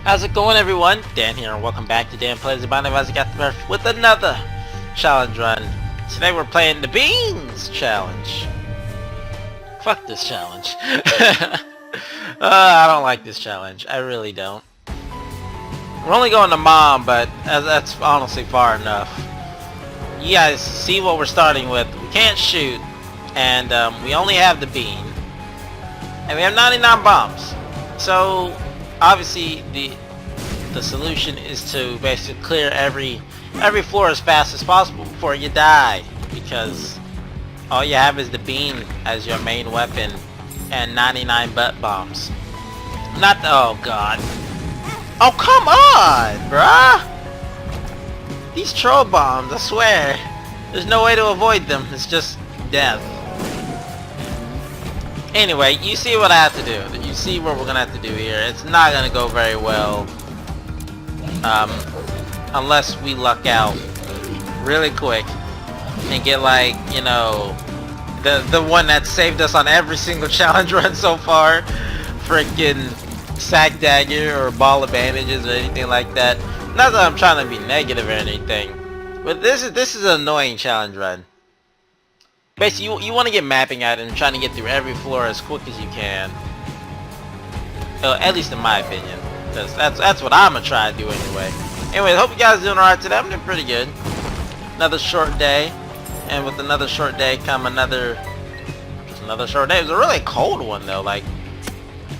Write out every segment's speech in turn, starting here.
How's it going, everyone? Dan here, and welcome back to Dan Plays the Binding of Isaac Afterbirth with another challenge run. Today we're playing the Beans Challenge. Fuck this challenge. I don't like this challenge. I really don't. We're only going to Mom, but that's honestly far enough. You guys see what we're starting with. We can't shoot, and we only have the bean. And we have 99 bombs. So obviously the solution is to basically clear every floor as fast as possible before you die, because all you have is the bean as your main weapon and 99 butt bombs. Not the, oh god. Oh come on, bruh! These troll bombs, I swear. There's no way to avoid them, it's just death. Anyway, you see what I have to do. You see what we're gonna have to do here. It's not gonna go very well, unless we luck out really quick and get, like, you know, the one that saved us on every single challenge run so far, freaking sack dagger or ball of bandages or anything like that. Not that I'm trying to be negative or anything, but this is an annoying challenge run. Basically, you want to get mapping at it and trying to get through every floor as quick as you can. At least in my opinion. That's what I'm going to try to do anyway. Anyway, hope you guys are doing alright today. I'm doing pretty good. Another short day. And with another short day come another short day. It was a really cold one though. Like,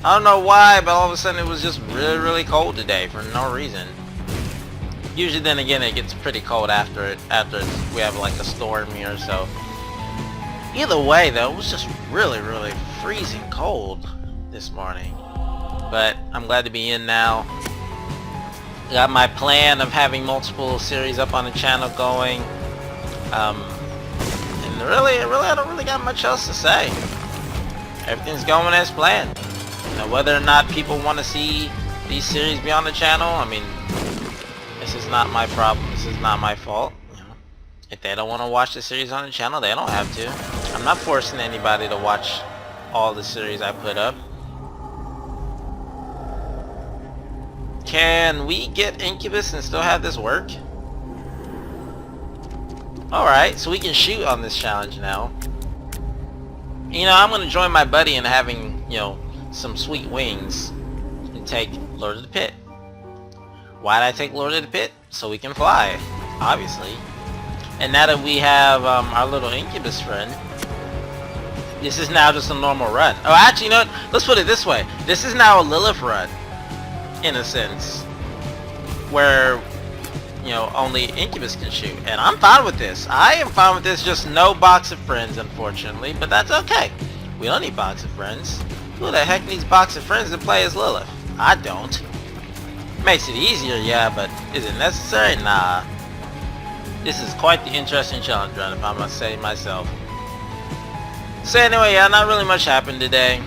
I don't know why, but all of a sudden it was just really cold today for no reason. Usually then again it gets pretty cold after we have like a storm here or so. Either way though, it was just really freezing cold this morning. But I'm glad to be in now. Got my plan of having multiple series up on the channel going. And really I don't really got much else to say. Everything's going as planned. Now whether or not people want to see these series be on the channel, I mean, this is not my problem. This is not my fault. If they don't want to watch the series on the channel, they don't have to. I'm not forcing anybody to watch all the series I put up. Can we get Incubus and still have this work? Alright, so we can shoot on this challenge now. You know, I'm going to join my buddy in having, you know, some sweet wings and take Lord of the Pit. Why did I take Lord of the Pit? So we can fly, obviously. And now that we have our little Incubus friend, this is now just a normal run. Oh, actually, you know what? Let's put it this way. This is now a Lilith run, in a sense, where, you know, only Incubus can shoot. And I'm fine with this. I am fine with this. Just no box of friends, unfortunately. But that's okay. We don't need box of friends. Who the heck needs box of friends to play as Lilith? I don't. Makes it easier, yeah, but is it necessary? Nah. This is quite the interesting challenge run, if I must say myself. So anyway, yeah, not really much happened today.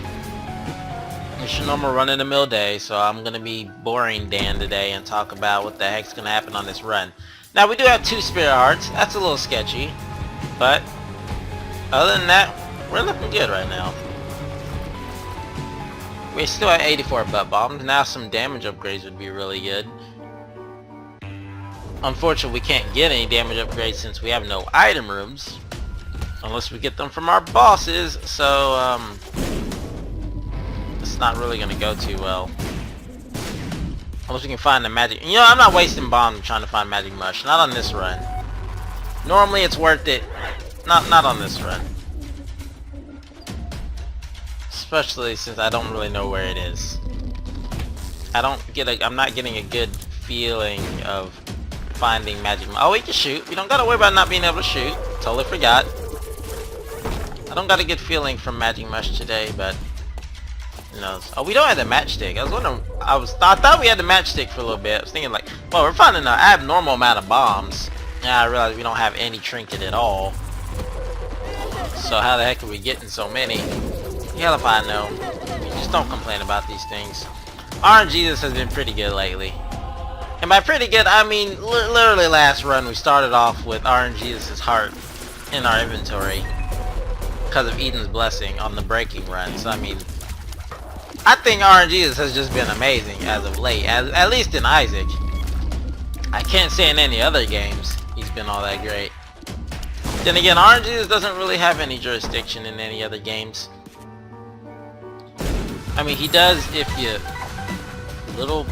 It's your normal run-of-the-mill day, so I'm gonna be boring Dan today and talk about what the heck's gonna happen on this run. Now, we do have 2 spirit hearts. That's a little sketchy, but other than that, we're looking good right now. We still have 84 butt bombs. Now some damage upgrades would be really good. Unfortunately, we can't get any damage upgrades since we have no item rooms, unless we get them from our bosses. So it's not really gonna go too well, unless we can find the magic. You know, I'm not wasting bombs trying to find magic mush. Not on this run. Normally, it's worth it. Not on this run. Especially since I don't really know where it is. I'm not getting a good feeling of finding magic. Oh, we can shoot. We don't gotta worry about not being able to shoot. Totally forgot. I don't got a good feeling from magic mush today, but you know. Oh, we don't have the matchstick. I was wondering. I thought we had the matchstick for a little bit. I was thinking like, well, we're finding an abnormal amount of bombs. Yeah, I realized we don't have any trinket at all. So how the heck are we getting so many? Hell if I know. Just don't complain about these things. RNGesus has been pretty good lately. And by pretty good, I mean literally last run we started off with RNGesus' heart in our inventory because of Eden's blessing on the breaking run. So I mean, I think RNG has just been amazing as of late, at least in Isaac. I can't say in any other games he's been all that great. Then again, RNG doesn't really have any jurisdiction in any other games. I mean, he does if you... Little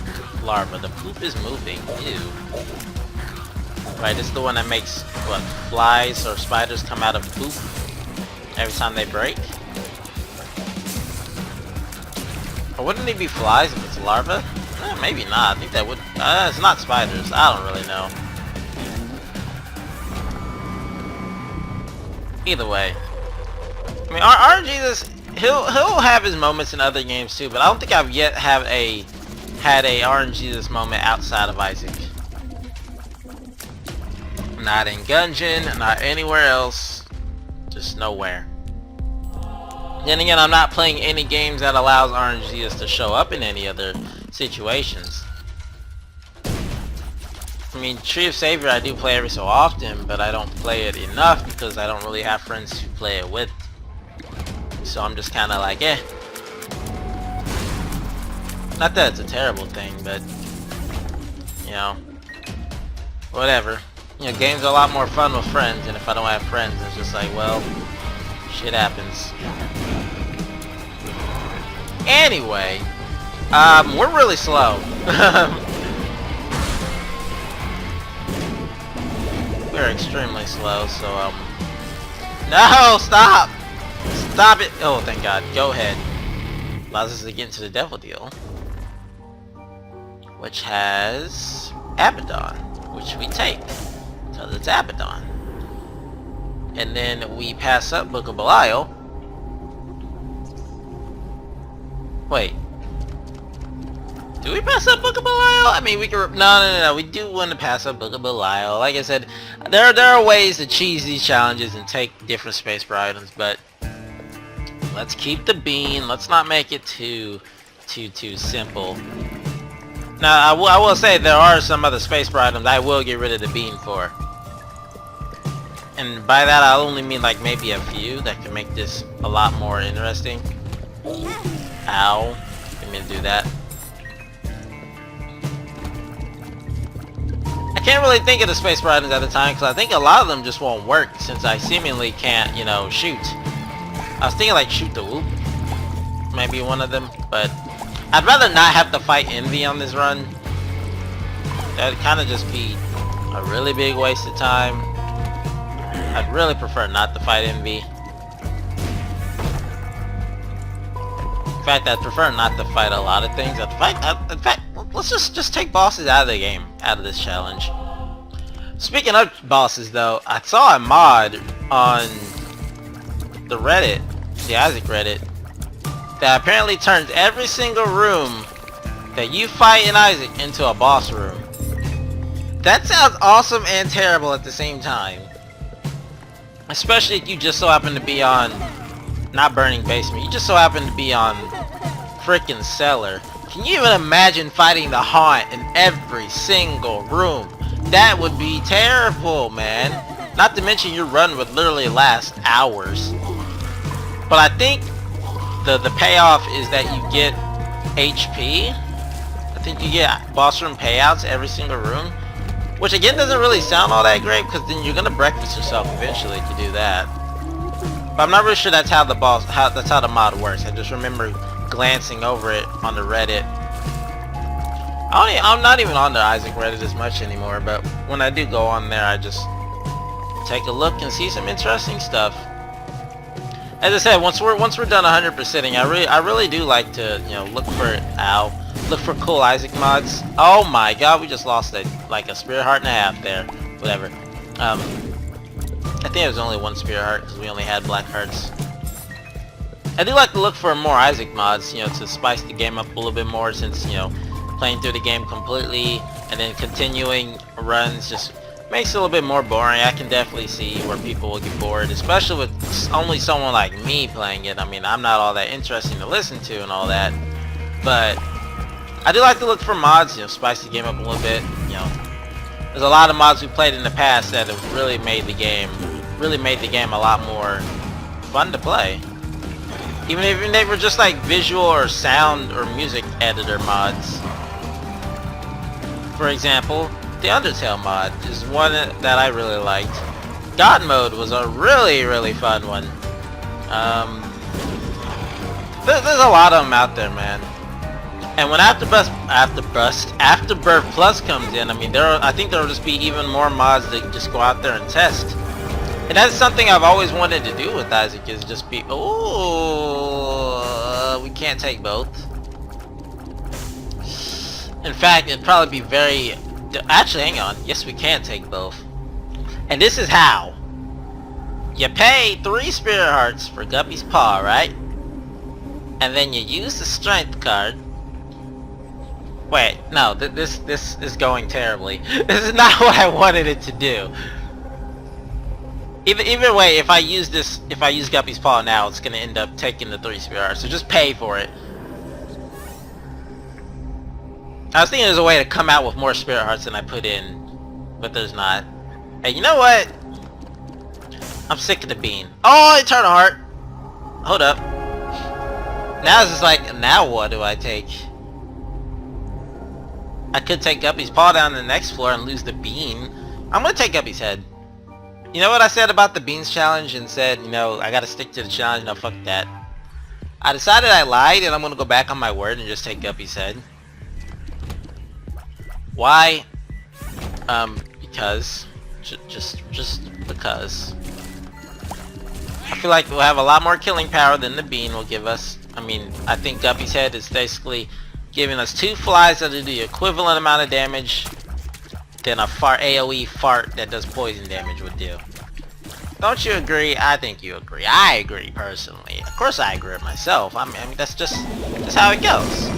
larva, the poop is moving, ew. Right, this is the one that makes, what, flies or spiders come out of poop every time they break? Or wouldn't they be flies if it's larva? Maybe not. I think that would... it's not spiders. I don't really know. Either way. I mean, RNG, he'll have his moments in other games too, but I don't think I've yet had a RNG this moment outside of Isaac. Not in Gungeon, not anywhere else. Just nowhere. Then again, I'm not playing any games that allows RNGs to show up in any other situations. I mean, Tree of Savior I do play every so often, but I don't play it enough because I don't really have friends to play it with. So I'm just kind of like, eh. Not that it's a terrible thing, but, you know, whatever. You know, games are a lot more fun with friends, and if I don't have friends, it's just like, well, shit happens. Anyway, we're really slow. We're extremely slow, so, no, stop! Stop it! Oh, thank God. Go ahead. Allows us to get into the Devil Deal, which has Abaddon, which we take, because it's Abaddon. And then we pass up Book of Belial. Wait. Do we pass up Book of Belial? I mean, we can... No. We do want to pass up Book of Belial. Like I said, there are ways to cheese these challenges and take different space bar items, but let's keep the bean. Let's not make it too simple. Now, I will say there are some other space bar items I will get rid of the bean for. And by that, I only mean like maybe a few that can make this a lot more interesting. Ow. Didn't mean to do that. I can't really think of the space bar items at the time because I think a lot of them just won't work since I seemingly can't, you know, shoot. I was thinking like shoot the whoop. Maybe one of them, but I'd rather not have to fight Envy on this run. That'd kind of just be a really big waste of time. I'd really prefer not to fight Envy. In fact, I'd prefer not to fight a lot of things. In fact, let's just take bosses out of the game, out of this challenge. Speaking of bosses though, I saw a mod on the Reddit, the Isaac Reddit, that apparently turns every single room that you fight in Isaac into a boss room. That sounds awesome and terrible at the same time. Especially if you just so happen to be on, not Burning Basement, you just so happen to be on frickin' Cellar. Can you even imagine fighting the Haunt in every single room? That would be terrible, man. Not to mention your run would literally last hours. But I think the payoff is that you get HP. I think you get boss room payouts every single room. Which again doesn't really sound all that great because then you're gonna breakfast yourself eventually to do that. But I'm not really sure that's how that's how the mod works. I just remember glancing over it on the Reddit. I'm not even on the Isaac Reddit as much anymore, but when I do go on there, I just take a look and see some interesting stuff. As I said, once we're done 100%ing, I really do like to, you know, look for cool Isaac mods. Oh my God, we just lost like a spirit heart and a half there. Whatever. I think it was only one spirit heart because we only had black hearts. I do like to look for more Isaac mods, you know, to spice the game up a little bit more since, you know, playing through the game completely and then continuing runs just makes it a little bit more boring. I can definitely see where people will get bored, especially with only someone like me playing it. I mean, I'm not all that interesting to listen to and all that, but I do like to look for mods, you know, spice the game up a little bit. You know, there's a lot of mods we played in the past that have really made the game a lot more fun to play. Even if they were just like visual or sound or music editor mods. For example, the Undertale mod is one that I really liked. God mode was a really fun one. There's a lot of them out there, man. And when AFTERBIRTH Plus comes in, I mean, I think there will just be even more mods that just go out there and test. And that's something I've always wanted to do with Isaac, is just be, we can't take both. In fact, it'd probably be very, actually hang on, yes we can take both. And this is how. You pay 3 spirit hearts for Guppy's Paw, right? And then you use the strength card. Wait, no, this is going terribly. This is not what I wanted it to do. Either way, if I use Guppy's Paw now, it's gonna end up taking the 3 spirit hearts. So just pay for it. I was thinking there's a way to come out with more spirit hearts than I put in, but there's not. Hey, you know what? I'm sick of the bean. Oh, Eternal Heart! Hold up. Now it's just like, now what do I take? I could take Guppy's Paw down to the next floor and lose the bean. I'm gonna take Guppy's head. You know what I said about the beans challenge and said, you know, I gotta stick to the challenge, no fuck that. I decided I lied and I'm gonna go back on my word and just take Guppy's head. Why? Because. Just because. I feel like we'll have a lot more killing power than the bean will give us. I mean, I think Guppy's head is basically giving us 2 flies that do the equivalent amount of damage than a AoE fart that does poison damage would do. Don't you agree? I think you agree. I agree personally. Of course I agree with myself. I mean that's how it goes.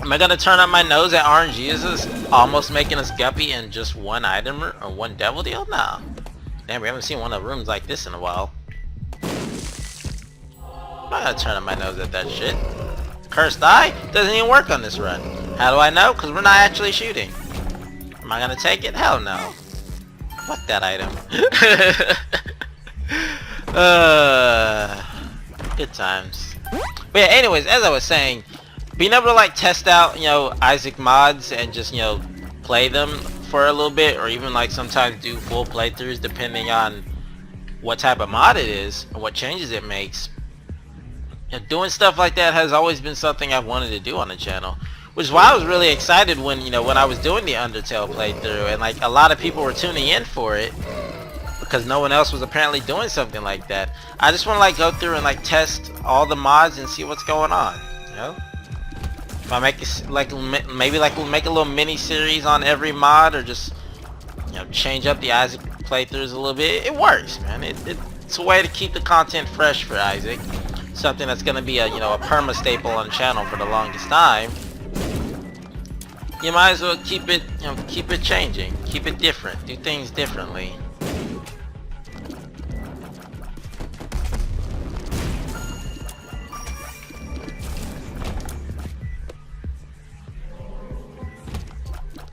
Am I gonna turn up my nose at RNG is almost making us Guppy in just 1 item or 1 devil deal? No. Damn, we haven't seen one of the rooms like this in a while. I'm not gonna turn up my nose at that shit. Cursed Eye doesn't even work on this run. How do I know? Because we're not actually shooting. Am I gonna take it? Hell no. Fuck that item. Good times. But yeah, anyways, as I was saying, being able to like test out, you know, Isaac mods and just, you know, play them for a little bit, or even like sometimes do full playthroughs depending on what type of mod it is and what changes it makes. And doing stuff like that has always been something I've wanted to do on the channel, which is why I was really excited when, you know, when I was doing the Undertale playthrough and like a lot of people were tuning in for it because no one else was apparently doing something like that. I just want to like go through and like test all the mods and see what's going on, you know? If I make it like maybe like we'll make a little mini series on every mod, or just, you know, change up the Isaac playthroughs a little bit. It works, man. It's a way to keep the content fresh for Isaac. Something that's gonna be a, you know, a perma staple on the channel for the longest time. You might as well keep it, you know, keep it changing, keep it different, do things differently.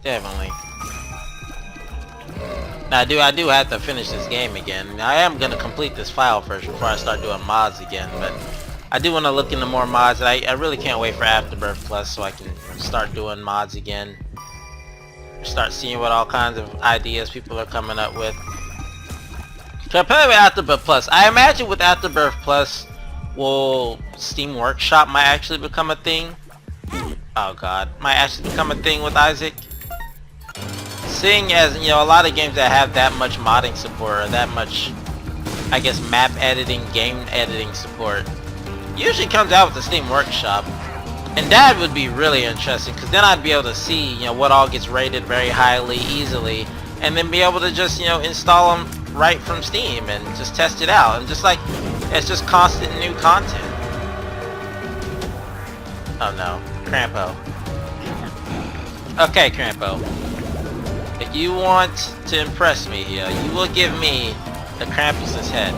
Definitely. Now I do have to finish this game again. I am gonna complete this file first before I start doing mods again, but I do want to look into more mods. I really can't wait for AFTERBIRTH Plus so I can start doing mods again. Start seeing what all kinds of ideas people are coming up with. Compared with AFTERBIRTH Plus, I imagine with AFTERBIRTH Plus, will Steam Workshop might actually become a thing. Oh god, might actually become a thing with Isaac. Seeing as, you know, a lot of games that have that much modding support, or that much, I guess, map editing, game editing support, usually comes out with the Steam Workshop. And that would be really interesting, because then I'd be able to see, you know, what all gets rated very highly, easily, and then be able to just, you know, install them right from Steam and just test it out. And just like, it's just constant new content. Oh no, Crampo. Okay, Crampo. If you want to impress me here, you will give me the Krampus's head.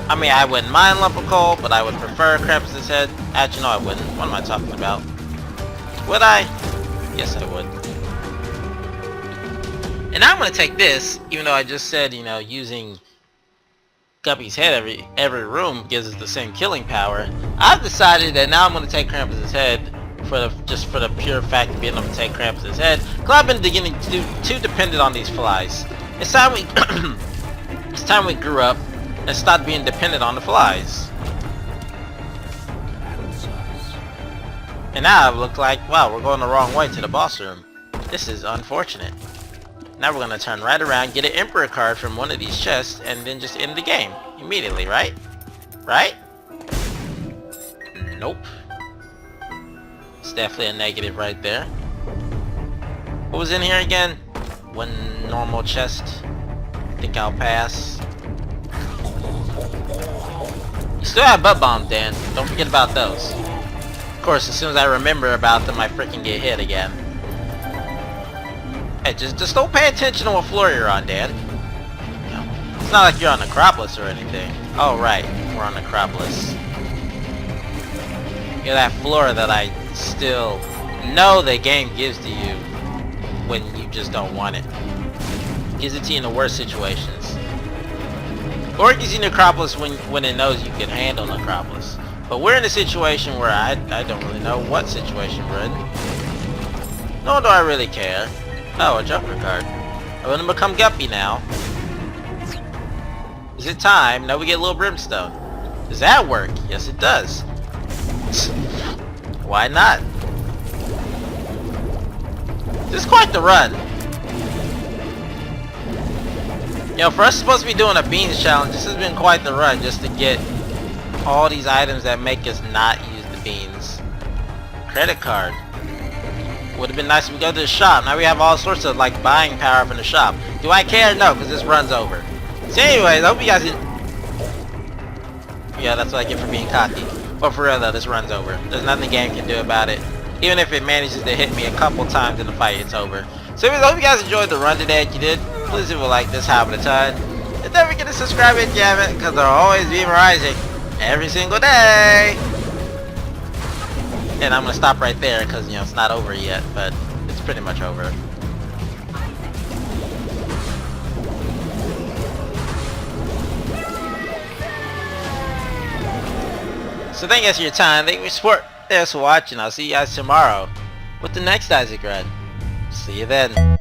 I mean, I wouldn't mind lump of coal, but I would prefer Krampus's head. Actually, no, I wouldn't. What am I talking about? Would I? Yes, I would. And I'm gonna take this, even though I just said, you know, using Guppy's head every room gives us the same killing power, I've decided that now I'm going to take Krampus's head just for the pure fact of being able to take Krampus's head, because I've been beginning to do too dependent on these flies. It's time we it's time we grew up and stopped being dependent on the flies. And now it looked like, wow, we're going the wrong way to the boss room. This is unfortunate. Now we're gonna turn right around, get an Emperor card from one of these chests, and then just end the game immediately, right? Right? Nope. It's definitely a negative right there. What was in here again? One normal chest. I think I'll pass. You still have butt bombs, Dan. Don't forget about those. Of course, as soon as I remember about them, I freaking get hit again. Hey, just don't pay attention to what floor you're on, Dan. It's not like you're on Acropolis or anything. Oh, right. We're on Acropolis. You're that floor that I still know the game gives to you when you just don't want it. Gives it to you in the worst situations. Or it gives you Necropolis when it knows you can handle Necropolis. But we're in a situation where I don't really know what situation we're in. Nor do I really care. Oh, a Joker card. I'm gonna become Guppy now. Is it time? No, we get a little Brimstone. Does that work? Yes, it does. Why not? This is quite the run. You know, for us supposed to be doing a beans challenge, this has been quite the run just to get all these items that make us not use the beans. Credit card. Would have been nice if we go to the shop. Now we have all sorts of like buying power up in the shop. Do I care? No, because this runs over. So anyways, I hope you guys did. Yeah, that's what I get for being cocky. But for real though, this runs over. There's nothing the game can do about it. Even if it manages to hit me a couple times in the fight, it's over. So anyways, I hope you guys enjoyed the run today. If you did, please leave a like this, having a ton. And don't forget to subscribe if you haven't, because there'll always be rising every single day. And I'm gonna stop right there because, you know, it's not over yet, but it's pretty much over. So thank you guys for your time, thank you for your support, thanks for watching, I'll see you guys tomorrow with the next Isaac run. See you then.